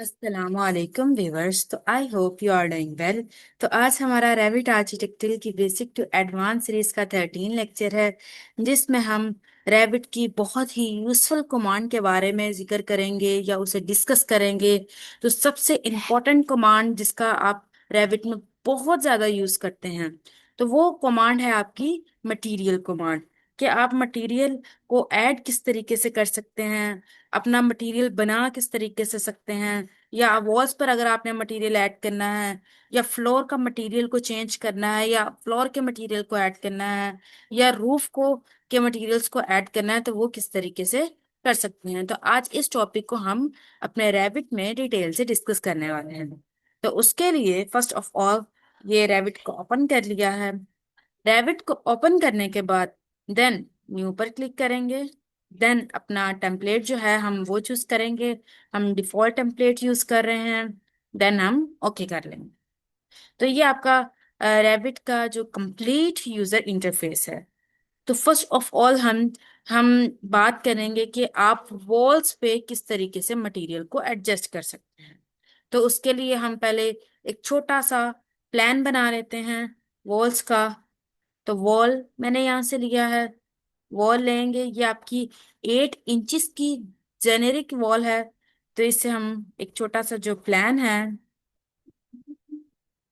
अस्सलामुअलैकुम व्यूवर्स। तो I hope you are doing well. तो आज हमारा रेविट आर्किटेक्चर की बेसिक टू एडवांस सीरीज का 13 लेक्चर है, जिसमें हम रेविट की बहुत ही यूजफुल कमांड के बारे में जिक्र करेंगे या उसे डिस्कस करेंगे। तो सबसे इम्पोर्टेंट कमांड जिसका आप रेविट में बहुत ज्यादा यूज करते हैं, तो वो कमांड है आपकी मटीरियल कमांड। कि आप मटेरियल को ऐड किस तरीके से कर सकते हैं, अपना मटेरियल बना किस तरीके से सकते हैं, या वॉल्स पर अगर आपने मटेरियल ऐड करना है, या फ्लोर का मटेरियल को चेंज करना है, या फ्लोर के मटेरियल को ऐड करना है, या रूफ को के मटेरियल्स को ऐड करना है, तो वो किस तरीके से कर सकते हैं। तो आज इस टॉपिक को हम अपने रैबिट में डिटेल से डिस्कस करने वाले हैं। तो उसके लिए फर्स्ट ऑफ ऑल ये रैबिट को ओपन कर लिया है। रैबिट को ओपन करने के बाद देन न्यू पर क्लिक करेंगे। देन अपना टेम्पलेट जो है हम वो चूज करेंगे। हम डिफॉल्ट टेम्पलेट यूज कर रहे हैं। देन हम ओके कर लेंगे। तो ये आपका रैबिट का जो कंप्लीट यूजर इंटरफेस है। तो फर्स्ट ऑफ ऑल हम बात करेंगे कि आप वॉल्स पे किस तरीके से मटेरियल को एडजस्ट कर सकते हैं। तो उसके लिए हम पहले एक छोटा सा प्लान बना लेते हैं वॉल्स का। तो वॉल मैंने यहाँ से लिया है। वॉल लेंगे, ये आपकी 8 इंचिस की जेनेरिक वॉल है। तो इससे हम एक छोटा सा जो प्लान है,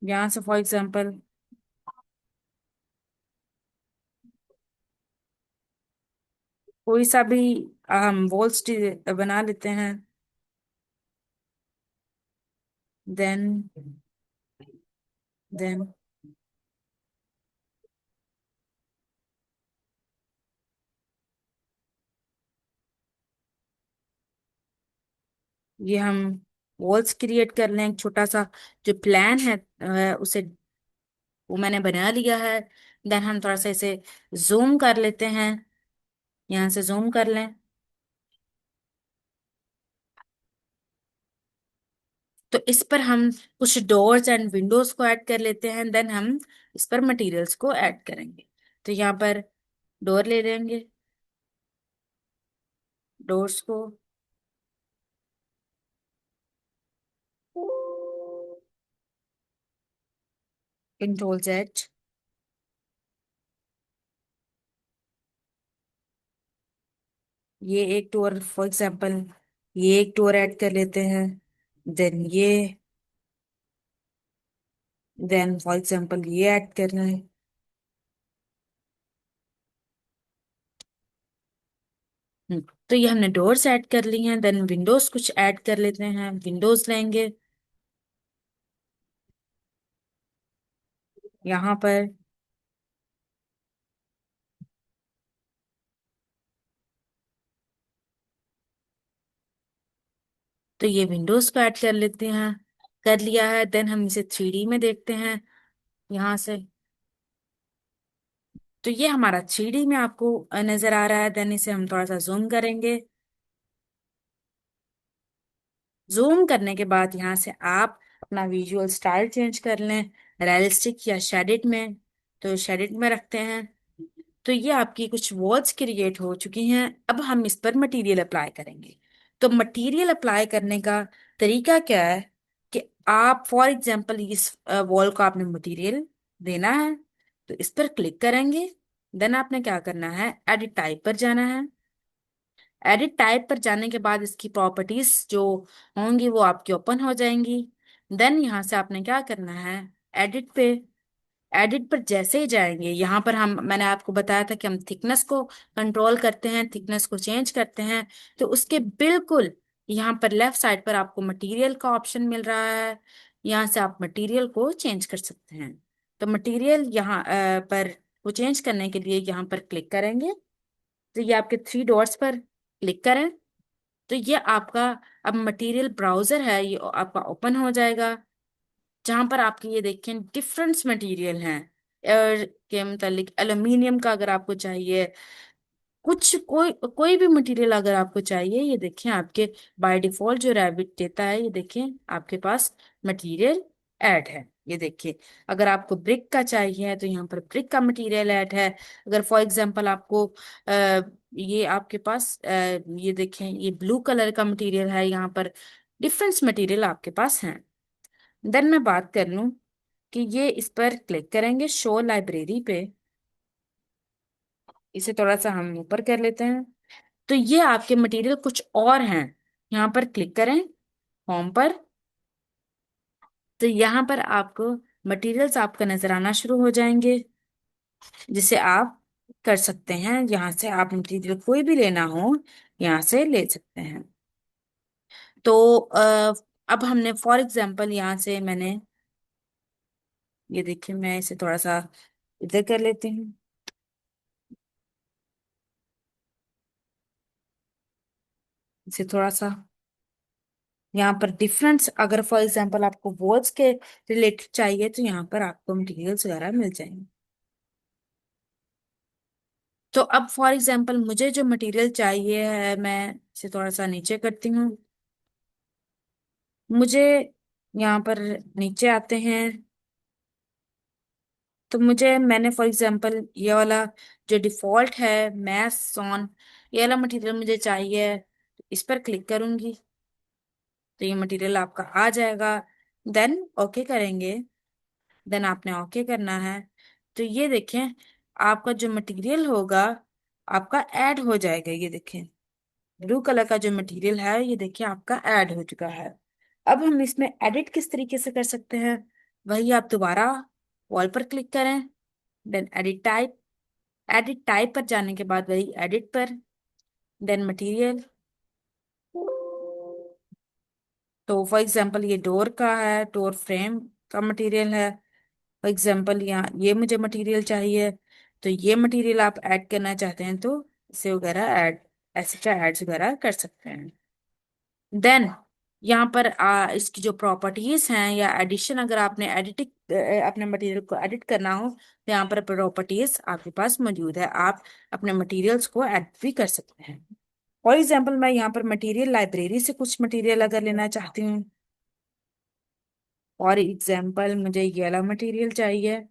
यहाँ से फॉर एग्जांपल कोई सा भी हम वॉल्स बना लेते हैं। देन देन ये हम वॉल्स क्रिएट कर लें। एक छोटा सा जो प्लान है उसे वो मैंने बना लिया है। देन हम थोड़ा सा इसे जूम कर लेते हैं। यहाँ से जूम कर लें। तो इस पर हम कुछ डोर्स एंड विंडोज को ऐड कर लेते हैं। देन हम इस पर मटेरियल्स को ऐड करेंगे। तो यहाँ पर डोर ले लेंगे। डोर्स को कंट्रोल जेड। ये एक डोर फॉर एग्जांपल ये एक डोर ऐड कर लेते हैं। देन देन फॉर एग्जांपल ये ऐड करना है। तो ये हमने डोर्स ऐड कर ली हैं। देन विंडोज कुछ ऐड कर लेते हैं। विंडोज लेंगे यहाँ पर। तो ये विंडोज को ऐड कर लेते हैं। कर लिया है। देन हम इसे 3D में देखते हैं यहाँ से। तो ये हमारा 3D में आपको नजर आ रहा है। देन इसे हम थोड़ा सा जूम करेंगे। जूम करने के बाद यहाँ से आप अपना विजुअल स्टाइल चेंज कर लें, रियलिस्टिक या शेडिड में। तो शेडिड में रखते हैं। तो ये आपकी कुछ वॉल्स क्रिएट हो चुकी हैं। अब हम इस पर मटेरियल अप्लाई करेंगे। तो मटेरियल अप्लाई करने का तरीका क्या है कि आप फॉर एग्जांपल इस वॉल को आपने मटेरियल देना है, तो इस पर क्लिक करेंगे। देन आपने क्या करना है, एडिट टाइप पर जाना है। एडिट टाइप पर जाने के बाद इसकी प्रॉपर्टीज जो होंगी वो आपकी ओपन हो जाएंगी। देन यहाँ से आपने क्या करना है, एडिट पे एडिट पर जैसे ही जाएंगे, यहाँ पर हम मैंने आपको बताया था कि हम थिकनेस को कंट्रोल करते हैं, थिकनेस को चेंज करते हैं। तो उसके बिल्कुल यहाँ पर लेफ्ट साइड पर आपको मटेरियल का ऑप्शन मिल रहा है। यहाँ से आप मटेरियल को चेंज कर सकते हैं। तो मटेरियल यहाँ पर वो चेंज करने के लिए यहाँ पर क्लिक करेंगे। तो ये आपके 3 डॉट्स पर क्लिक करें। तो ये आपका अब मटेरियल ब्राउजर है, ये आपका ओपन हो जाएगा। जहां पर आपके ये देखें डिफरेंट मटेरियल हैं। एयर के मतलब एल्यूमिनियम का अगर आपको चाहिए, कुछ कोई भी मटेरियल अगर आपको चाहिए, ये देखें आपके बाय डिफॉल्ट जो रैबिट देता है, ये देखें आपके पास मटेरियल ऐड है। ये देखिए, अगर आपको ब्रिक का चाहिए तो यहाँ पर ब्रिक का मटेरियल ऐड है। अगर फॉर एग्जांपल आपको ये आपके पास ये देखें, ये ब्लू कलर का मटेरियल है यहाँ पर। डिफरेंस मटेरियल आपके पास हैं। देन मैं बात कर लूं कि ये इस पर क्लिक करेंगे शो लाइब्रेरी पे, इसे थोड़ा सा हम ऊपर कर लेते हैं। तो ये आपके मटेरियल कुछ और हैं। यहाँ पर क्लिक करें होम पर, तो यहाँ पर आपको मटेरियल्स आपका नजर आना शुरू हो जाएंगे, जिसे आप कर सकते हैं। यहाँ से आप मटेरियल कोई भी लेना हो यहाँ से ले सकते हैं। तो अब हमने फॉर एग्जांपल यहाँ से मैंने, ये देखिए मैं इसे थोड़ा सा इधर कर लेती हूँ, इसे थोड़ा सा यहाँ पर डिफरेंस, अगर फॉर एग्जांपल आपको वर्ड्स के रिलेटेड चाहिए तो यहाँ पर आपको मटेरियल्स वगैरह मिल जाएंगे। तो अब फॉर एग्जांपल मुझे जो मटेरियल चाहिए है, मैं इसे थोड़ा सा नीचे करती हूँ। मुझे यहाँ पर नीचे आते हैं, तो मैंने फॉर एग्जांपल ये वाला जो डिफॉल्ट है मैथ सॉन, ये वाला मटेरियल मुझे चाहिए, तो इस पर क्लिक करूंगी तो ये मटेरियल आपका आ जाएगा। देन ओके करेंगे। देन आपने ओके करना है, तो ये देखें आपका जो मटेरियल होगा आपका ऐड हो जाएगा। ये देखें ब्लू कलर का जो मटेरियल है ये देखिए आपका ऐड हो चुका है। अब हम इसमें एडिट किस तरीके से कर सकते हैं, वही आप दोबारा वॉल पर क्लिक करें, देन एडिट टाइप पर जाने के बाद वही एडिट पर, देन मटेरियल। तो फॉर एग्जांपल ये डोर का है, डोर फ्रेम का मटेरियल है। फॉर एग्जांपल यहाँ ये मुझे मटेरियल चाहिए, तो ये मटेरियल आप ऐड करना चाहते हैं तो इसे वगैरह ऐड, एक्स्ट्रा एड्स वगैरह कर सकते हैं। देन यहाँ पर इसकी जो प्रॉपर्टीज हैं या एडिशन, अगर आपने एडिटिंग अपने मटेरियल को एडिट करना हो तो यहाँ पर प्रॉपर्टीज आपके पास मौजूद है, आप अपने मटेरियल्स को ऐड भी कर सकते हैं। फॉर एग्जाम्पल मैं यहाँ पर मटेरियल लाइब्रेरी से कुछ मटेरियल अगर लेना चाहती हूँ, फॉर एग्जाम्पल मुझे ये वाला मटेरियल चाहिए,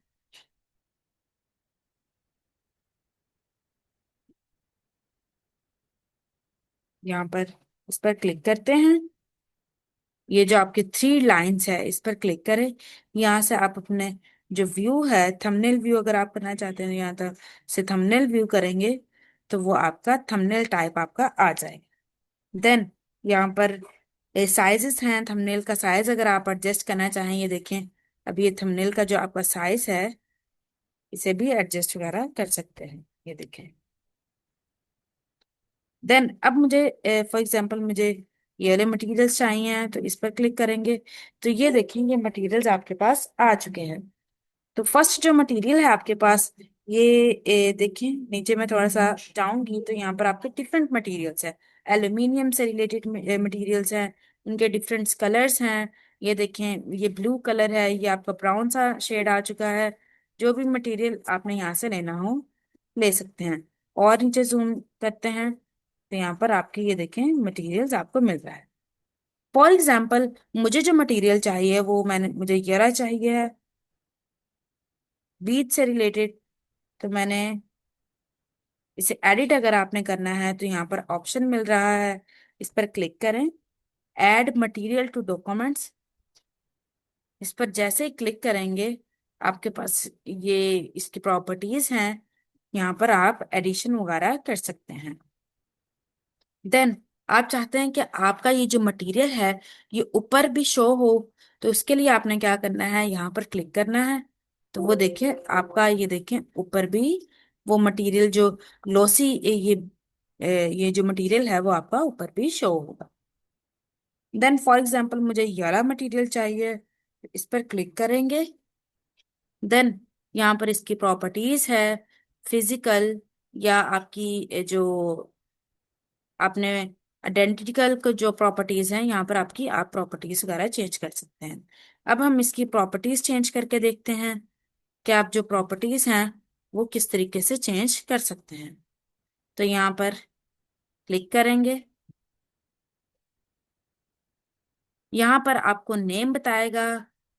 यहाँ पर उस पर क्लिक करते हैं। ये जो आपके थ्री लाइंस है इस पर क्लिक करें। यहाँ से आप अपने जो व्यू है थंबनेल व्यू अगर आप करना चाहते हैं, यहाँ तक से थंबनेल व्यू करेंगे तो वो आपका थंबनेल टाइप आपका आ जाएगा। देन यहाँ पर साइजेस हैं, थंबनेल का साइज अगर आप एडजस्ट करना चाहें, ये देखें अब ये थंबनेल का जो आपका साइज है इसे भी एडजस्ट वगैरह कर सकते हैं, ये देखें। देन अब मुझे फॉर एग्जांपल मुझे ये वाले मटेरियल्स चाहिए तो इस पर क्लिक करेंगे, तो ये देखेंगे मटेरियल्स आपके पास आ चुके हैं। तो फर्स्ट जो मटेरियल है आपके पास, ये देखिए नीचे मैं थोड़ा सा जाऊंगी तो यहाँ पर आपके डिफरेंट मटेरियल्स हैं, एल्यूमिनियम से रिलेटेड मटेरियल्स हैं, उनके डिफरेंट कलर्स हैं। ये देखें ये ब्लू कलर है, ये आपका ब्राउन सा शेड आ चुका है। जो भी मटेरियल आपने यहाँ से लेना हो ले सकते हैं। और नीचे जूम करते हैं तो यहाँ पर आपके ये देखें मटेरियल्स आपको मिल रहा है। फॉर एग्जाम्पल मुझे जो मटेरियल चाहिए वो मुझे ये चाहिए है बीच से रिलेटेड, तो मैंने इसे एडिट अगर आपने करना है तो यहाँ पर ऑप्शन मिल रहा है, इस पर क्लिक करें, ऐड मटेरियल टू डॉक्यूमेंट्स। इस पर जैसे ही क्लिक करेंगे आपके पास ये इसकी प्रॉपर्टीज हैं, यहाँ पर आप एडिशन वगैरह कर सकते हैं। देन आप चाहते हैं कि आपका ये जो मटेरियल है ये ऊपर भी शो हो, तो उसके लिए आपने क्या करना है, यहाँ पर क्लिक करना है। तो वो देखिए आपका ये देखें ऊपर भी वो मटेरियल जो लॉसी ये जो मटेरियल है वो आपका ऊपर भी शो होगा। देन फॉर एग्जांपल मुझे ये वाला मटेरियल चाहिए, तो इस पर क्लिक करेंगे। देन यहाँ पर इसकी प्रॉपर्टीज है फिजिकल, या आपकी जो आपने आइडेंटिकल को जो प्रॉपर्टीज हैं यहाँ पर आपकी आप प्रॉपर्टीज वगैरह चेंज कर सकते हैं। अब हम इसकी प्रॉपर्टीज चेंज करके देखते हैं कि आप जो प्रॉपर्टीज हैं वो किस तरीके से चेंज कर सकते हैं। तो यहाँ पर क्लिक करेंगे, यहाँ पर आपको नेम बताएगा,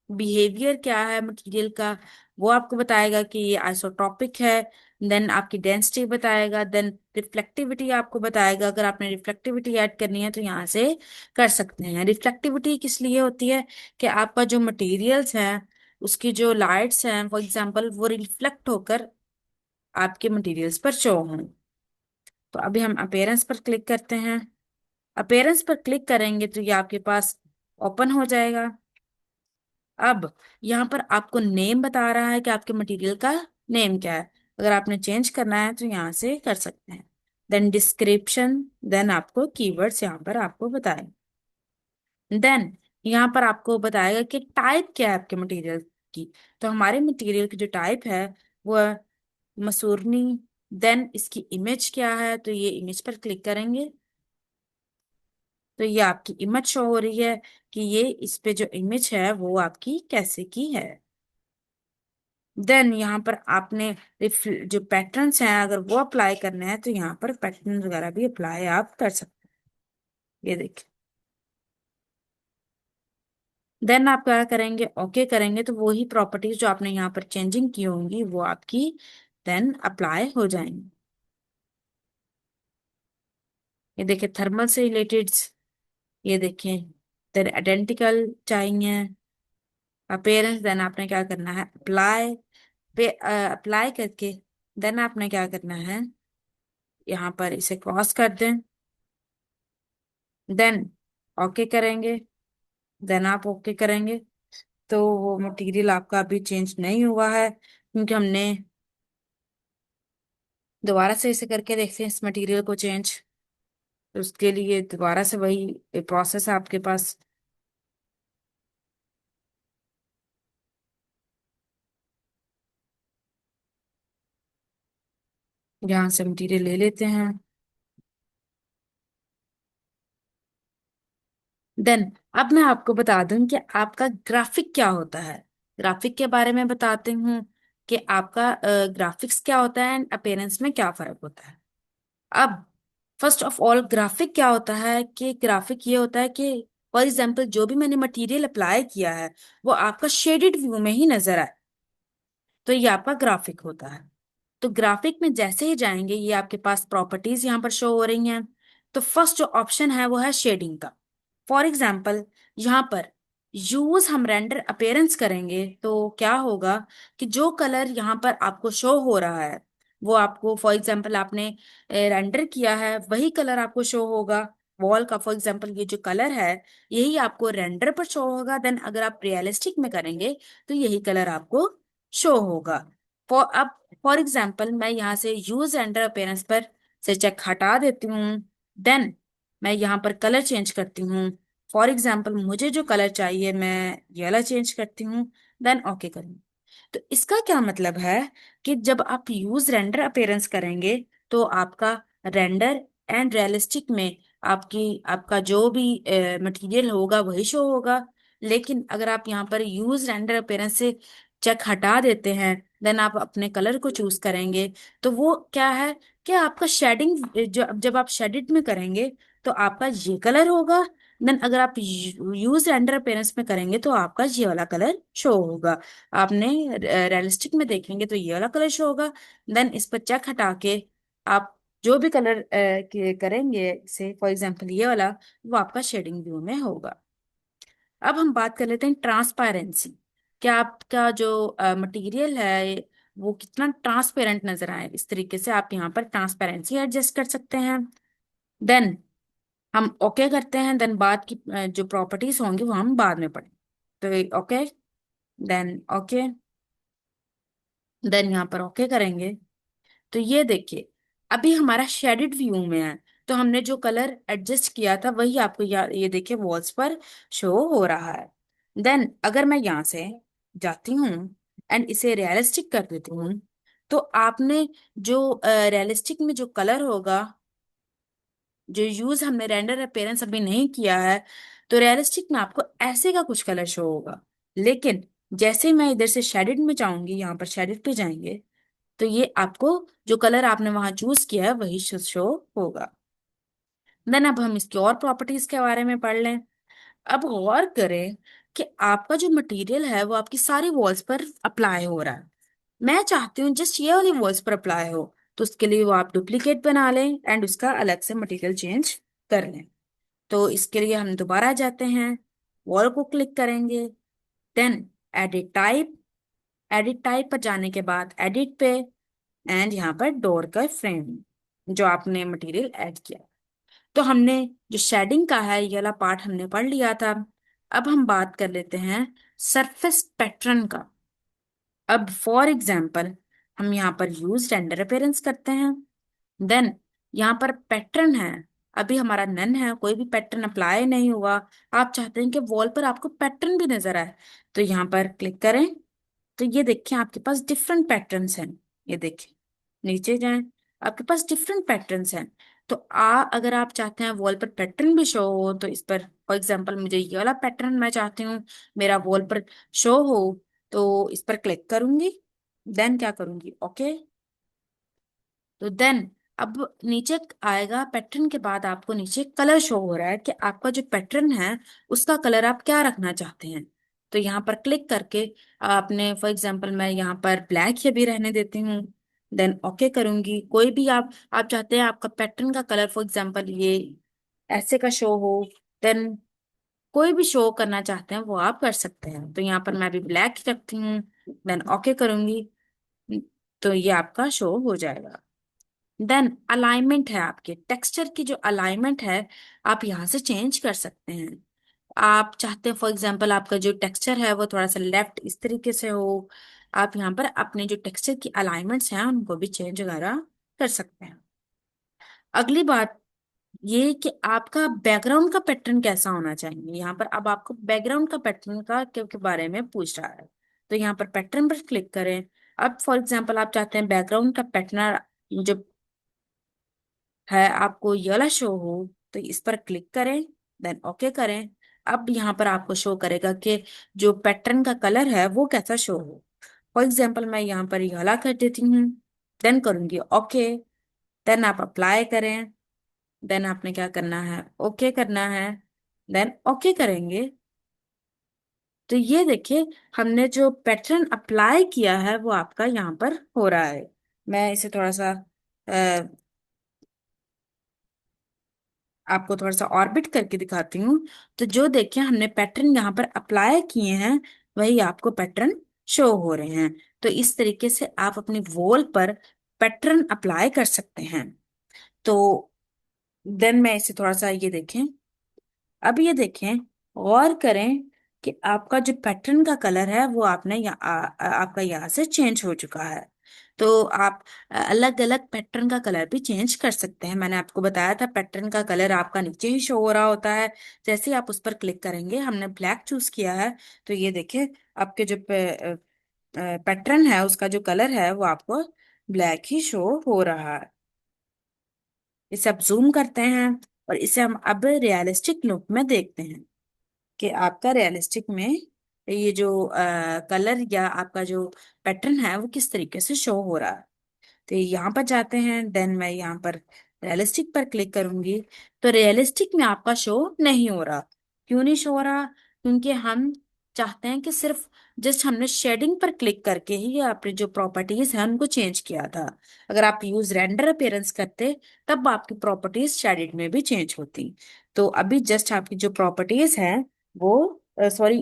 बिहेवियर क्या है मटेरियल का, वो आपको बताएगा कि ये आइसोट्रॉपिक है। देन आपकी डेंसिटी बताएगा। देन रिफ्लेक्टिविटी आपको बताएगा। अगर आपने रिफ्लेक्टिविटी ऐड करनी है तो यहाँ से कर सकते हैं। रिफ्लेक्टिविटी किस लिए होती है कि आपका जो मटेरियल्स है उसकी जो लाइट्स हैं फॉर एग्जांपल वो रिफ्लेक्ट होकर आपके मटेरियल्स पर शो हों। तो अभी हम अपीयरेंस पर क्लिक करते हैं। अपीयरेंस पर क्लिक करेंगे तो ये आपके पास ओपन हो जाएगा। अब यहाँ पर आपको नेम बता रहा है कि आपके मटेरियल का नेम क्या है। अगर आपने चेंज करना है तो यहाँ से कर सकते हैं। Then description. देन आपको कीवर्ड्स यहाँ पर आपको बताए। देन यहाँ पर आपको बताएगा कि टाइप क्या है आपके मटेरियल की। तो हमारे मटेरियल की जो टाइप है वो है मसूरनी। देन इसकी इमेज क्या है, तो ये इमेज पर क्लिक करेंगे तो ये आपकी इमेज शो हो रही है कि ये इस पे जो इमेज है वो आपकी कैसे की है। देन यहाँ पर आपने जो पैटर्न्स हैं अगर वो अप्लाई करने हैं तो यहाँ पर पैटर्न वगैरह भी अप्लाई आप कर सकते हैं। ये देखिए। देन आप क्या करेंगे, ओके करेंगे तो वही प्रॉपर्टीज जो आपने यहाँ पर चेंजिंग की होंगी वो आपकी देन अप्लाई हो जाएंगी। ये देखिए थर्मल से रिलेटेड। ये देखिए देन आइडेंटिकल चाहिए अपेयरेंस। देन आपने क्या करना है अप्लाई पे अप्लाई करके देन आपने क्या करना है यहाँ पर इसे क्रॉस कर दें। देन ओके करेंगे। देन आप ओके करेंगे तो वो मटेरियल आपका अभी चेंज नहीं हुआ है क्योंकि हमने दोबारा से इसे करके देखते हैं इस मटेरियल को चेंज। तो उसके लिए दोबारा से वही प्रोसेस है आपके पास। यहाँ से मटेरियल ले लेते हैं। देन अब मैं आपको बता दूं कि आपका ग्राफिक क्या होता है। ग्राफिक के बारे में बताती हूँ कि आपका ग्राफिक्स क्या होता है एंड अपीयरेंस में क्या फर्क होता है। अब फर्स्ट ऑफ ऑल ग्राफिक क्या होता है कि ग्राफिक ये होता है कि फॉर एग्जाम्पल जो भी मैंने मटेरियल अप्लाई किया है वो आपका शेडेड व्यू में ही नजर आए तो ये आपका ग्राफिक होता है। तो ग्राफिक में जैसे ही जाएंगे ये आपके पास प्रॉपर्टीज यहाँ पर शो हो रही हैं। तो फर्स्ट जो ऑप्शन है वो है शेडिंग का। फॉर एग्जाम्पल यहाँ पर यूज हम रेंडर अपीयरेंस करेंगे तो क्या होगा कि जो कलर यहाँ पर आपको शो हो रहा है वो आपको फॉर एग्जाम्पल आपने रेंडर किया है वही कलर आपको शो होगा। वॉल का फॉर एग्जाम्पल ये जो कलर है यही आपको रेंडर पर शो होगा। देन अगर आप रियलिस्टिक में करेंगे तो यही कलर आपको शो होगा। अब फॉर एग्जाम्पल मैं यहाँ से यूज रेंडर अपीयरेंस पर से चेक हटा देती हूँ। देन मैं यहाँ पर कलर चेंज करती हूँ। फॉर एग्जाम्पल मुझे जो कलर चाहिए मैं ये वाला चेंज करती हूँ। देन ओके करूँगी। तो इसका क्या मतलब है कि जब आप यूज रेंडर अपीयरेंस करेंगे तो आपका रेंडर एंड रियलिस्टिक में आपकी आपका जो भी मटेरियल होगा वही शो होगा। लेकिन अगर आप यहाँ पर यूज रेंडर अपीयरेंस से चेक हटा देते हैं देन आप अपने कलर को चूज करेंगे तो वो क्या है कि आपका शेडिंग जो जब आप शेडिड में करेंगे तो आपका ये कलर होगा। देन अगर आप यूज रेंडर अपीयरेंस में करेंगे तो आपका ये वाला कलर शो होगा। आपने रियलिस्टिक में देखेंगे तो ये वाला कलर शो होगा। देन इस पर चेक हटा के आप जो भी कलर करेंगे से फॉर एग्जांपल ये वाला वो आपका शेडिंग व्यू में होगा। अब हम बात कर लेते हैं ट्रांसपेरेंसी। क्या आपका जो मटेरियल है वो कितना ट्रांसपेरेंट नजर आए इस तरीके से आप यहाँ पर ट्रांसपेरेंसी एडजस्ट कर सकते हैं। देन हम ओके करते हैं। देन बाद की जो प्रॉपर्टीज होंगी वो हम बाद में पढ़ें। तो ओके देन ओके देन यहाँ पर ओके करेंगे तो ये देखिए अभी हमारा शेडेड व्यू में है। तो हमने जो कलर एडजस्ट किया था वही आपको ये देखिए वॉल्स पर शो हो रहा है। देन अगर मैं यहाँ से जाती हूँ एंड इसे रियलिस्टिक कर देती हूँ तो आपने जो रियलिस्टिक में जो कलर होगा जो यूज हमने रेंडर अपीयरेंस अभी नहीं किया है तो रियलिस्टिक में आपको ऐसे का कुछ कलर शो होगा। लेकिन जैसे ही मैं इधर से शेडेड में जाऊंगी यहाँ पर शेडेड पे जाएंगे तो ये आपको जो कलर आपने वहां चूज किया है वही शो होगा। देन अब हम इसकी और प्रॉपर्टीज के बारे में पढ़ लें। अब गौर करें कि आपका जो मटेरियल है वो आपकी सारी वॉल्स पर अप्लाई हो रहा है। मैं चाहती हूँ जस्ट ये वाली वॉल्स पर अप्लाई हो। तो उसके लिए वो आप डुप्लीकेट बना लें एंड उसका अलग से मटेरियल चेंज कर लें। तो इसके लिए हम दोबारा जाते हैं, वॉल को क्लिक करेंगे, then edit type. Edit type पर जाने के बाद एडिट पे, एंड यहाँ पर डोर का फ्रेम जो आपने मटेरियल ऐड किया। तो हमने जो शेडिंग का है ये वाला पार्ट हमने पढ़ लिया था। अब हम बात कर लेते हैं सरफेस पैटर्न का। अब फॉर एग्जाम्पल हम यहाँ पर यूज रेंडर अपीयरेंस करते हैं, देन यहाँ पर पैटर्न है, अभी हमारा नन है, कोई भी पैटर्न अप्लाई नहीं हुआ। आप चाहते हैं कि वॉल पर आपको पैटर्न भी नजर आए, तो यहाँ पर क्लिक करें। तो ये देखिए आपके पास डिफरेंट पैटर्न्स हैं। ये देखिए, नीचे जाएं, आपके पास डिफरेंट पैटर्न्स हैं। तो अगर आप चाहते हैं वॉल पर पैटर्न भी शो हो, तो इस पर फॉर एग्जांपल मुझे ये वाला पैटर्न मैं चाहती हूँ मेरा वॉल पर शो हो, तो इस पर क्लिक करूंगी, देन क्या करूंगी, ओके। तो देन अब नीचे आएगा पैटर्न के बाद आपको नीचे कलर शो हो रहा है कि आपका जो पैटर्न है उसका कलर आप क्या रखना चाहते हैं। तो यहाँ पर क्लिक करके आपने फॉर एग्जांपल मैं यहाँ पर ब्लैक ही भी रहने देती हूँ, देन ओके करूंगी। कोई भी आप चाहते हैं आपका पैटर्न का कलर फॉर एग्जांपल ये ऐसे का शो हो, देन कोई भी शो करना चाहते हैं वो आप कर सकते हैं। तो यहाँ पर मैं भी ब्लैक ही रखती हूँ, देन ओके करूंगी। तो ये आपका शो हो जाएगा। देन अलाइनमेंट है, आपके टेक्सचर की जो अलाइनमेंट है आप यहाँ से चेंज कर सकते हैं। आप चाहते हैं फॉर एग्जांपल आपका जो टेक्सचर है वो थोड़ा सा लेफ्ट इस तरीके से हो, आप यहाँ पर अपने जो टेक्सचर की अलाइनमेंट्स हैं उनको भी चेंज वगैरह कर सकते हैं। अगली बात ये कि आपका बैकग्राउंड का पैटर्न कैसा होना चाहिए। यहाँ पर अब आपको बैकग्राउंड का पैटर्न का के बारे में पूछ रहा है, तो यहाँ पर पैटर्न पर क्लिक करें। अब फॉर एग्जांपल आप चाहते हैं बैकग्राउंड का पैटर्न जो है आपको ये वाला शो हो, तो इस पर क्लिक करें, देन ओके करें। अब यहाँ पर आपको शो करेगा कि जो पैटर्न का कलर है वो कैसा शो हो। फॉर एग्जांपल मैं यहाँ पर ये वाला कर देती हूँ, देन करूंगी ओके, देन आप अप्लाई करें, देन आपने क्या करना है, ओके करना है, देन ओके करेंगे। तो ये देखिए हमने जो पैटर्न अप्लाई किया है वो आपका यहाँ पर हो रहा है। मैं इसे थोड़ा सा आपको थोड़ा सा ऑर्बिट करके दिखाती हूँ। तो जो देखिए हमने पैटर्न यहाँ पर अप्लाई किए हैं वही आपको पैटर्न शो हो रहे हैं। तो इस तरीके से आप अपनी वॉल पर पैटर्न अप्लाई कर सकते हैं। तो देन मैं इसे थोड़ा सा ये देखें, अब ये देखें, गौर करें कि आपका जो पैटर्न का कलर है वो आपने आपका यहाँ से चेंज हो चुका है। तो आप अलग अलग पैटर्न का कलर भी चेंज कर सकते हैं। मैंने आपको बताया था पैटर्न का कलर आपका नीचे ही शो हो रहा होता है। जैसे ही आप उस पर क्लिक करेंगे, हमने ब्लैक चूज किया है, तो ये देखिए आपके जो पैटर्न है उसका जो कलर है वो आपको ब्लैक ही शो हो रहा है। इसे अब जूम करते हैं और इसे हम अब रियलिस्टिक लुक में देखते हैं कि आपका रियलिस्टिक में ये जो कलर या आपका जो पैटर्न है वो किस तरीके से शो हो रहा है। तो यहाँ पर जाते हैं, देन मैं यहाँ पर रियलिस्टिक पर क्लिक करूंगी। तो रियलिस्टिक में आपका शो नहीं हो रहा। क्यों नहीं शो हो रहा? क्योंकि हम चाहते हैं कि सिर्फ जस्ट हमने शेडिंग पर क्लिक करके ही अपनी जो प्रॉपर्टीज हैं उनको चेंज किया था। अगर आप यूज रेंडर अपीयरेंस करते तब आपकी प्रॉपर्टीज शेडिड में भी चेंज होती। तो अभी जस्ट आपकी जो प्रॉपर्टीज हैं वो सॉरी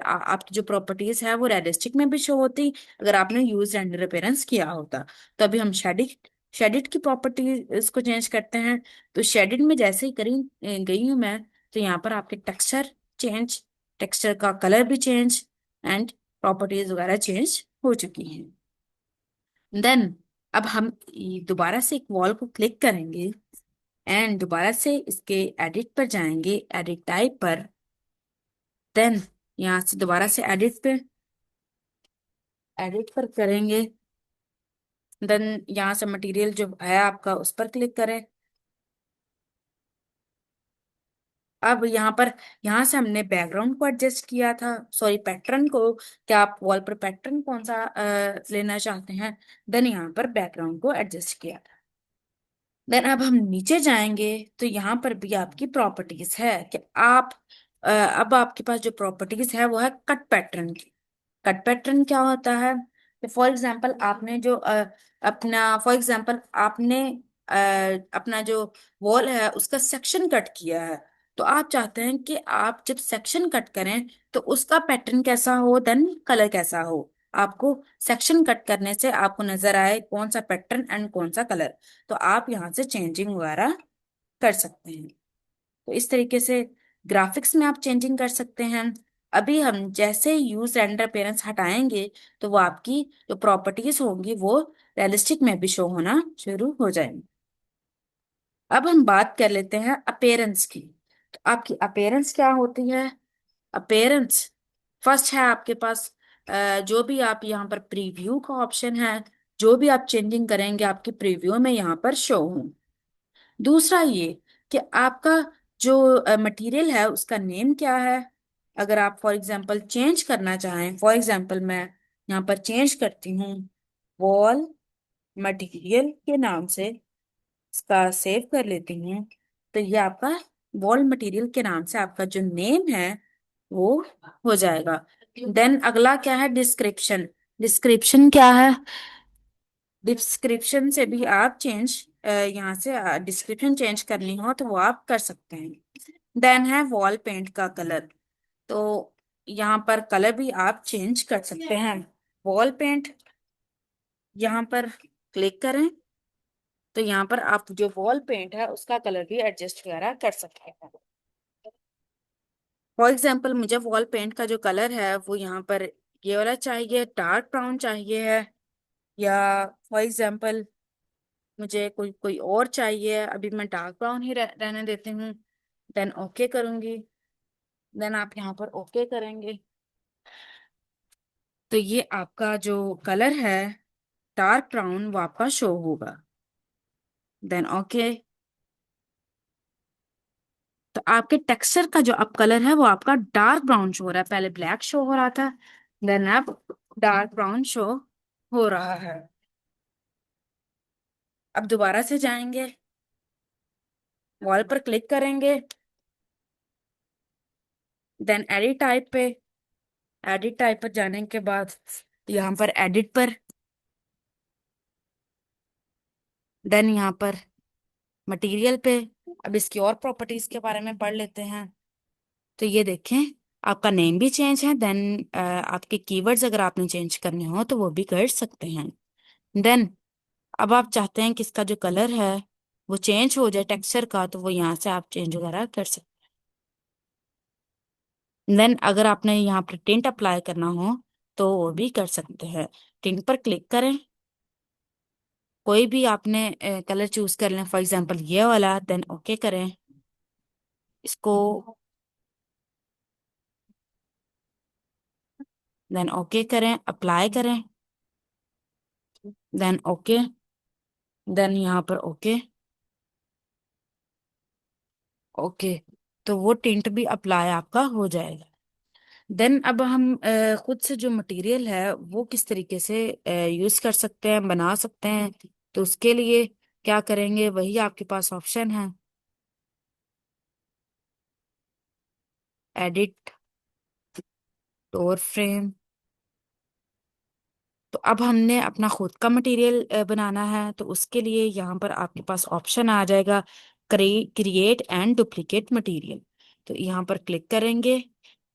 आपकी जो प्रॉपर्टीज है वो रियलिस्टिक में भी शो होती अगर आपने यूज रेंडर अपीयरेंस किया होता। तो अभी हम शेडिड शेडिड की प्रॉपर्टी इसको चेंज करते हैं। तो शेडिड में जैसे ही गई हूँ मैं, तो यहाँ पर आपके टेक्सचर चेंज, टेक्सचर का कलर भी चेंज एंड प्रॉपर्टीज वगैरह चेंज हो चुकी हैं। देन अब हम दोबारा से एक वॉल को क्लिक करेंगे एंड दोबारा से इसके एडिट पर जाएंगे, एडिट टाइप पर, देन यहाँ से दोबारा से एडिट पे, एडिट पर करेंगे, देन यहाँ से मटेरियल जो है आपका उस पर क्लिक करें। अब यहाँ पर यहाँ से हमने बैकग्राउंड को एडजस्ट किया था, सॉरी पैटर्न को, क्या आप वॉल पर पैटर्न कौन सा लेना चाहते हैं, देन यहाँ पर बैकग्राउंड को एडजस्ट किया था। देन अब हम नीचे जाएंगे तो यहाँ पर भी आपकी प्रॉपर्टीज है कि आप अब आपके पास जो प्रॉपर्टीज है वो है कट पैटर्न की। कट पैटर्न क्या होता है? तो फॉर एग्जांपल आपने जो अपना फॉर एग्जांपल आपने अ, अपना जो वॉल है उसका सेक्शन कट किया है। तो आप चाहते हैं कि आप जब सेक्शन कट करें तो उसका पैटर्न कैसा हो, देन कलर कैसा हो। आपको सेक्शन कट करने से आपको नजर आए कौन सा पैटर्न एंड कौन सा कलर। तो आप यहाँ से चेंजिंग वगैरह कर सकते हैं। तो इस तरीके से ग्राफिक्स में आप चेंजिंग कर सकते हैं। अभी हम जैसे यूज रेंडर अपीयरेंस हटाएंगे तो वो आपकी जो प्रॉपर्टीज होंगी वो रियलिस्टिक में भी शो होना शुरू हो जाएंगी। अब हम बात कर लेते हैं अपीयरेंस की। तो आपकी अपीयरेंस क्या होती है? अपीयरेंस फर्स्ट है आपके पास जो भी आप यहाँ पर प्रीव्यू का ऑप्शन है, जो भी आप चेंजिंग करेंगे आपकी प्रीव्यू में यहाँ पर शो हो। दूसरा ये कि आपका जो मटेरियल है उसका नेम क्या है। अगर आप फॉर एग्जांपल चेंज करना चाहें, फॉर एग्जांपल मैं यहाँ पर चेंज करती हूँ वॉल मटेरियल के नाम से, इसका सेव कर लेती हूँ। तो ये आपका वॉल मटेरियल के नाम से आपका जो नेम है वो हो जाएगा। देन अगला क्या है? डिस्क्रिप्शन। डिस्क्रिप्शन क्या है? डिस्क्रिप्शन से भी आप चेंज यहाँ से डिस्क्रिप्शन चेंज करनी हो तो वो आप कर सकते हैं। देन है वॉल पेंट का कलर। तो यहाँ पर कलर भी आप चेंज कर सकते हैं। वॉल पेंट यहाँ पर क्लिक करें तो यहाँ पर आप जो वॉल पेंट है उसका कलर भी एडजस्ट वगैरह कर सकते हैं। फॉर एग्जाम्पल मुझे वॉल पेंट का जो कलर है वो यहाँ पर ये वाला चाहिए, डार्क ब्राउन चाहिए है, या फॉर एग्जाम्पल मुझे कोई कोई और चाहिए। अभी मैं डार्क ब्राउन ही रहने देती हूँ। देन ओके करूंगी। देन आप यहाँ पर ओके करेंगे तो ये आपका जो कलर है डार्क ब्राउन वो आपका शो होगा। Then okay. तो आपके टेक्सचर का जो अब कलर है वो आपका डार्क ब्राउन शो हो रहा है। पहले ब्लैक शो हो रहा था, देन अब डार्क ब्राउन शो हो रहा है। अब दोबारा से जाएंगे, वॉल पर क्लिक करेंगे, देन एडिट टाइप पे। एडिट टाइप पर जाने के बाद यहाँ पर एडिट पर, देन यहाँ पर मटेरियल पे। अब इसकी और प्रॉपर्टीज के बारे में पढ़ लेते हैं। तो ये देखें, आपका नेम भी चेंज है। देन आपके कीवर्ड्स अगर आपने चेंज करने हो तो वो भी कर सकते हैं। देन अब आप चाहते हैं कि इसका जो कलर है वो चेंज हो जाए टेक्सचर का, तो वो यहाँ से आप चेंज वगैरह कर सकते हैं। देन अगर आपने यहाँ पर टिंट अप्लाई करना हो तो वो भी कर सकते हैं। टिंट पर क्लिक करें, कोई भी आपने कलर चूज कर लें, फॉर एग्जांपल ये वाला। देन ओके करें इसको। देन ओके करें, अप्लाई करें, देन ओके, देन यहाँ पर ओके। ओके, तो वो टिंट भी अप्लाई आपका हो जाएगा। देन अब हम खुद से जो मटेरियल है वो किस तरीके से यूज कर सकते हैं, बना सकते हैं। तो उसके लिए क्या करेंगे, वही आपके पास ऑप्शन है, एडिट, डोर फ्रेम। तो अब हमने अपना खुद का मटेरियल बनाना है तो उसके लिए यहाँ पर आपके पास ऑप्शन आ जाएगा, क्रिएट एंड डुप्लीकेट मटेरियल। तो यहाँ पर क्लिक करेंगे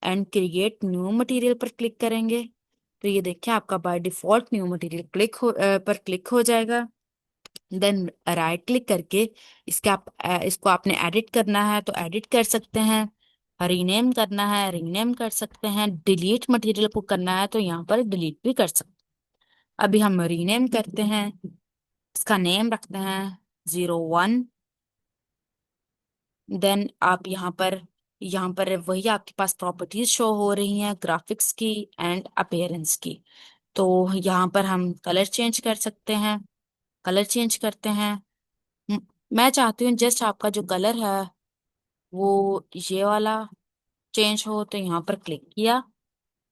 एंड क्रिएट न्यू मटेरियल पर क्लिक करेंगे। तो ये देखिए आपका बाय डिफॉल्ट न्यू मटेरियल पर क्लिक हो जाएगा। देन राइट क्लिक करके इसको आपने एडिट करना है तो एडिट कर सकते हैं, रीनेम करना है रीनेम कर सकते हैं, डिलीट मटेरियल को करना है तो यहाँ पर डिलीट भी कर सकते हैं। अभी हम रीनेम करते हैं, इसका नेम रखते हैं 01। देन आप यहाँ पर वही आपके पास प्रॉपर्टीज शो हो रही हैं ग्राफिक्स की एंड अपीयरेंस की। तो यहाँ पर हम कलर चेंज कर सकते हैं। कलर चेंज करते हैं। म- मैं चाहती हूँ जस्ट आपका जो कलर है वो ये वाला चेंज हो, तो यहाँ पर क्लिक किया,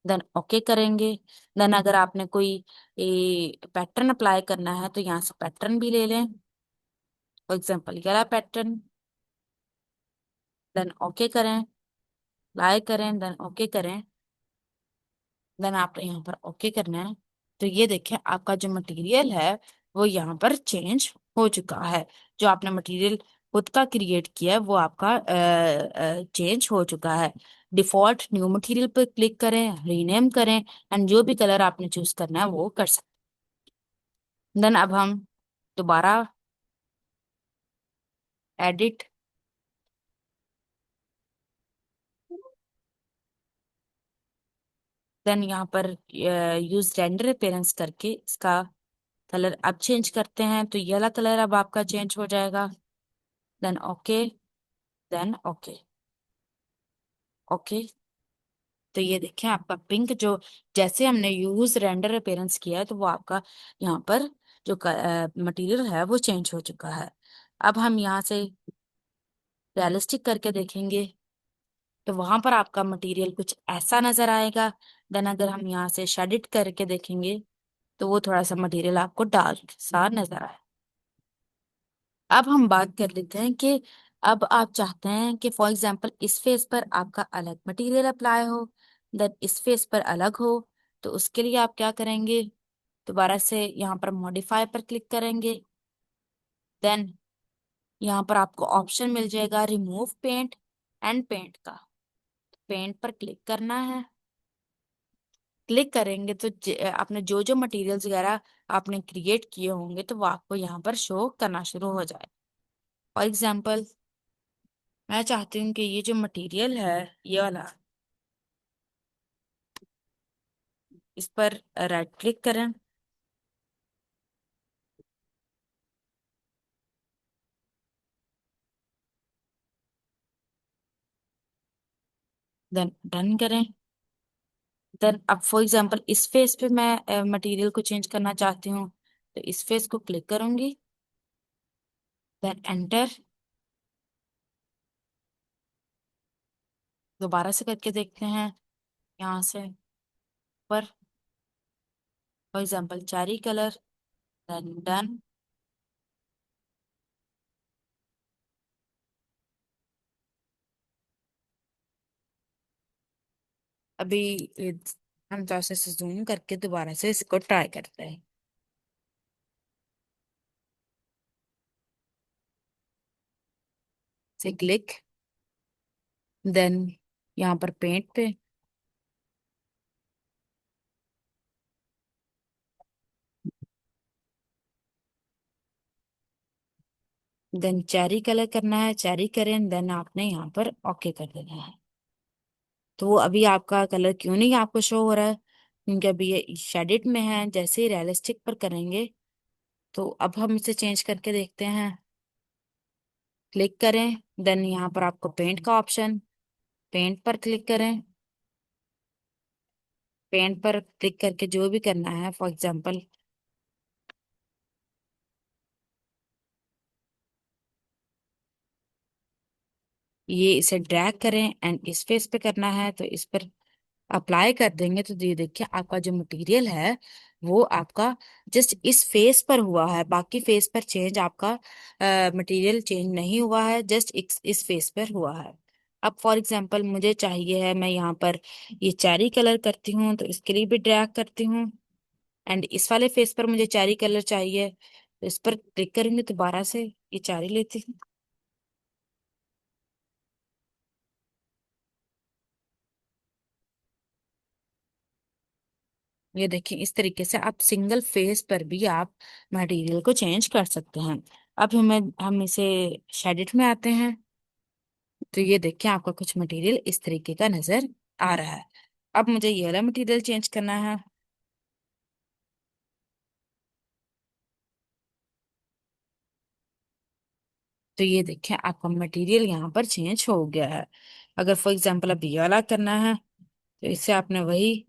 देन ओके करेंगे। देन अगर आपने कोई पैटर्न अप्लाई करना है तो यहाँ से पैटर्न भी ले लें, फॉर एग्जाम्पल ये वाला पैटर्न। देन ओके करें, अप्लाई करें, देन ओके करें। देन आप यहाँ पर ओके करना है। तो ये देखिए आपका जो मटेरियल है वो यहाँ पर चेंज हो चुका है। जो आपने मटेरियल खुद का क्रिएट किया है वो आपका चेंज हो चुका है। डिफॉल्ट न्यू मटेरियल पर क्लिक करें, रीनेम करें, एंड जो भी कलर आपने चूज करना है वो कर सकते हैं। देन अब हम दोबारा एडिट, देन यहाँ पर यूज रेंडर अपीयरेंस करके इसका कलर अब चेंज करते हैं। तो ये वाला कलर अब आपका चेंज हो जाएगा। Then okay, then okay, okay. तो ये देखें आपका पिंक जो जैसे हमने यूज रेंडर अपीयरेंस किया है तो वो आपका यहाँ पर जो मटेरियल है वो चेंज हो चुका है। अब हम यहाँ से रियलिस्टिक करके देखेंगे तो वहां पर आपका मटेरियल कुछ ऐसा नजर आएगा। देन अगर हम यहाँ से शेडिट करके देखेंगे तो वो थोड़ा सा मटेरियल आपको डार्क सा नजर आए। अब हम बात कर लेते हैं कि अब आप चाहते हैं कि फॉर एग्जांपल इस फेस पर आपका अलग मटेरियल अप्लाई हो, देन इस फेस पर अलग हो। तो उसके लिए आप क्या करेंगे, दोबारा से यहाँ पर मॉडिफाई पर क्लिक करेंगे। देन यहाँ पर आपको ऑप्शन मिल जाएगा रिमूव पेंट एंड पेंट का। पेंट पर क्लिक करना है। क्लिक करेंगे तो आपने जो जो मटेरियल्स वगैरह आपने क्रिएट किए होंगे तो वो आपको यहाँ पर शो करना शुरू हो जाए। फॉर एग्जाम्पल मैं चाहती हूँ कि ये जो मटेरियल है ये वाला, इस पर राइट क्लिक करें, देन डन करें। देन अब फॉर एग्जांपल इस फेस पे मैं मटेरियल को चेंज करना चाहती हूँ तो इस फेस को क्लिक करूंगी, देन एंटर। दोबारा से करके देखते हैं यहाँ से पर for example cherry colour, then done. अभी ये हम थोड़ा सा जूम करके दोबारा से इसको ट्राई करते हैं। से क्लिक, देन यहाँ पर पेंट पे, देन चेरी कलर करना है, चेरी करें, देन आपने यहाँ पर ओके कर देना है। तो अभी आपका कलर क्यों नहीं आपको शो हो रहा है, क्योंकि अभी ये शेडिड में है। जैसे ही रियलिस्टिक पर करेंगे तो अब हम इसे चेंज करके देखते हैं। क्लिक करें, देन यहाँ पर आपको पेंट का ऑप्शन, पेंट पर क्लिक करें। पेंट पर क्लिक करके जो भी करना है, फॉर एग्जांपल ये इसे ड्रैग करें एंड इस फेस पे करना है तो इस पर अप्लाई कर देंगे। तो ये देखिए आपका जो मटेरियल है वो आपका जस्ट इस फेस पर हुआ है, बाकी फेस पर चेंज आपका मटेरियल चेंज नहीं हुआ है, जस्ट इस फेस पर हुआ है। अब फॉर एग्जांपल मुझे चाहिए है, मैं यहाँ पर ये चेरी कलर करती हूँ तो इसके लिए भी ड्रैग करती हूँ एंड इस वाले फेस पर मुझे चेरी कलर चाहिए तो इस पर क्लिक करेंगे, दोबारा से ये चेरी लेती हूँ। ये देखिए इस तरीके से आप सिंगल फेस पर भी आप मटेरियल को चेंज कर सकते हैं। अब हम इसे शेडिट में आते हैं तो ये देखिए आपका कुछ मटेरियल इस तरीके का नजर आ रहा है। अब मुझे ये वाला मटेरियल चेंज करना है। तो ये देखिए आपका मटेरियल यहाँ पर चेंज हो गया है। अगर फॉर एग्जांपल अब ये वाला करना है तो इससे आपने वही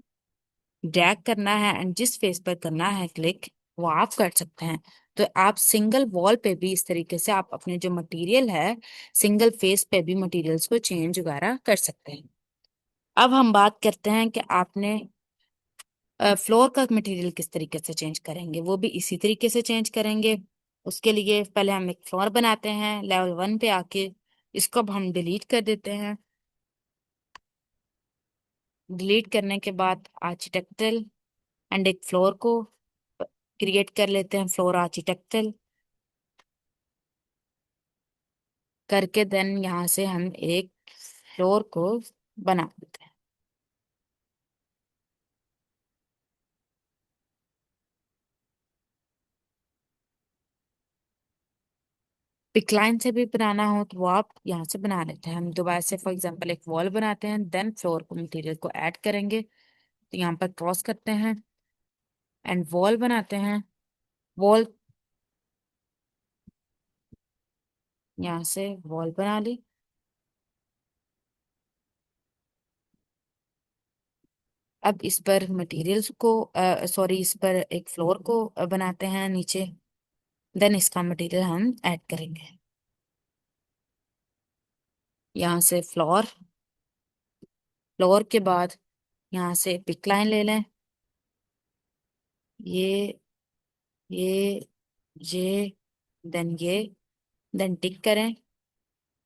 ड्रैग करना है एंड जिस फेस पर करना है क्लिक वो आप कर सकते हैं। तो आप सिंगल वॉल पे भी इस तरीके से आप अपने जो मटेरियल है सिंगल फेस पे भी मटेरियल्स को चेंज वगैरह कर सकते हैं। अब हम बात करते हैं कि आपने फ्लोर का मटेरियल किस तरीके से चेंज करेंगे, वो भी इसी तरीके से चेंज करेंगे। उसके लिए पहले हम एक फ्लोर बनाते हैं लेवल 1 पे आके, इसको अब हम डिलीट कर देते हैं। डिलीट करने के बाद आर्किटेक्चरल एंड एक फ्लोर को क्रिएट कर लेते हैं, फ्लोर आर्किटेक्चरल करके देन यहाँ से हम एक फ्लोर को बना देते हैं। पिकलाइन से भी बनाना हो तो वो आप यहाँ से बना लेते हैं। हम दोबारा से फॉर एग्जांपल एक वॉल बनाते हैं, देन फ्लोर को मटेरियल को ऐड करेंगे, तो यहाँ पर क्रॉस करते हैं एंड वॉल बनाते हैं। वॉल, यहाँ से वॉल बना ली। अब इस पर मटेरियल्स को सॉरी, इस पर एक फ्लोर को बनाते हैं नीचे, देन इसका मटेरियल हम ऐड करेंगे। यहाँ से फ्लोर, फ्लोर के बाद यहाँ से पिक लाइन ले लें, ये ये ये देन ये, देन टिक करें,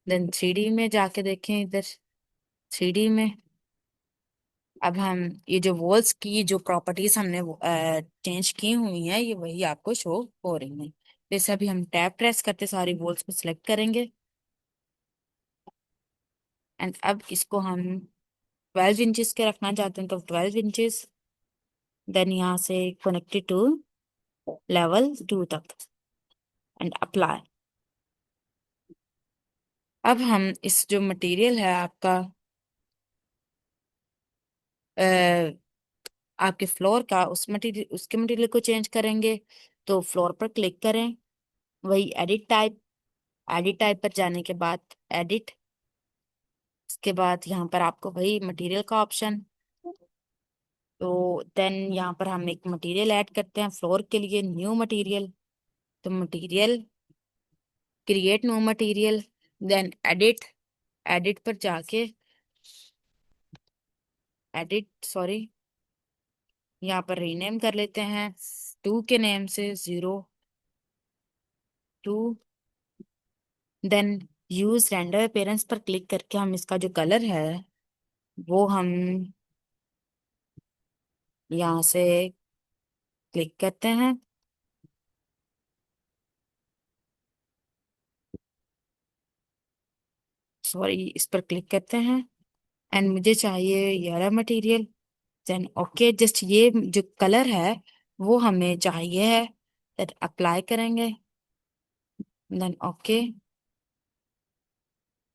देन 3D में जाके देखें इधर, 3D में अब हम ये जो वॉल्स की जो प्रॉपर्टीज हमने चेंज की हुई हैं ये वही आपको शो हो रही हैं। जैसे अभी हम टैब प्रेस करते सारी वॉल्स को सिलेक्ट करेंगे एंड अब इसको हम 12 इंचेस के रखना चाहते हैं तो 12 इंचेस, देन यहाँ से कनेक्टेड टू लेवल 2 तक एंड अप्लाई। अब हम इस जो मटेरियल है आपका आपके फ्लोर का, उस मटेरियल उसके मटेरियल को चेंज करेंगे, तो फ्लोर पर क्लिक करें, वही एडिट टाइप, एडिट टाइप पर जाने के बाद एडिट, इसके बाद यहाँ पर आपको वही मटेरियल का ऑप्शन, तो देन यहाँ पर हम एक मटेरियल ऐड करते हैं फ्लोर के लिए, न्यू मटेरियल, तो material create new material, then edit, edit पर जाके एडिट सॉरी यहाँ पर रीनेम कर लेते हैं 2 के नेम से 02, देन यूज रेंडर अपीयरेंस पर क्लिक करके हम इसका जो कलर है वो हम यहाँ से क्लिक करते हैं, सॉरी इस पर क्लिक करते हैं एंड मुझे चाहिए ये वाला मटेरियल, देन ओके, जस्ट ये जो कलर है वो हमें चाहिए है, देन अप्लाई करेंगे, देन ओके,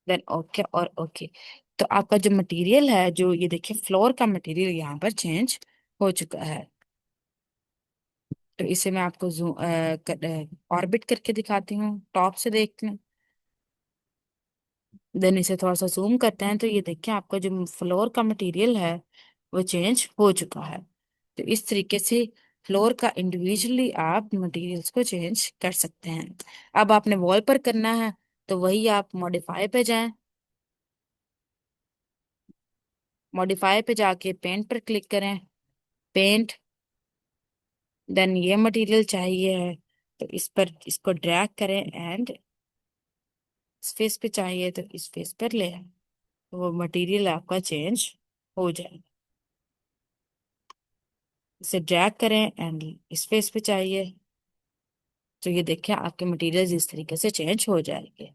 देन ओके और ओके। तो आपका जो मटेरियल है, जो ये देखिए फ्लोर का मटेरियल यहाँ पर चेंज हो चुका है। तो इसे मैं आपको ऑर्बिट करके दिखाती हूँ, टॉप से देखते हैं, देन इसे थोड़ा सा जूम करते हैं, तो ये देखिए आपका जो फ्लोर का मटेरियल है वो चेंज हो चुका है। तो इस तरीके से फ्लोर का इंडिविजुअली आप मटेरियल्स को चेंज कर सकते हैं। अब आपने वॉल पर करना है तो वही आप मॉडिफाई पे जाएं, मॉडिफाई पे जाके पेंट पर क्लिक करें, पेंट, देन ये मटेरियल चाहिए है तो इस पर इसको ड्रैग करें एंड इस फेस पे चाहिए तो इस फेस पर ले आएं, तो वो मटेरियल आपका चेंज हो जाएगा। इसे ड्रैग करें एंड इस फेस पे चाहिए, तो ये देखिए आपके मटेरियल्स इस तरीके से चेंज हो जाएंगे।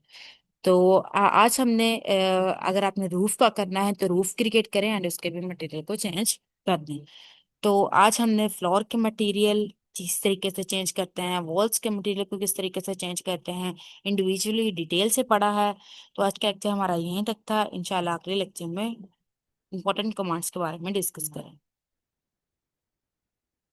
तो आज हमने अगर आपने रूफ का करना है तो रूफ क्रिएट करें एंड उसके भी मटेरियल को चेंज कर दें। तो आज हमने फ्लोर के मटेरियल किस तरीके से चेंज करते हैं, वॉल्स के मटेरियल को किस तरीके से चेंज करते हैं, इंडिविजुअली डिटेल से पढ़ा है। तो आज का लेक्चर हमारा यहीं तक था, इंशाल्लाह अगले लेक्चर में इंपॉर्टेंट कमांड्स के बारे में डिस्कस करें।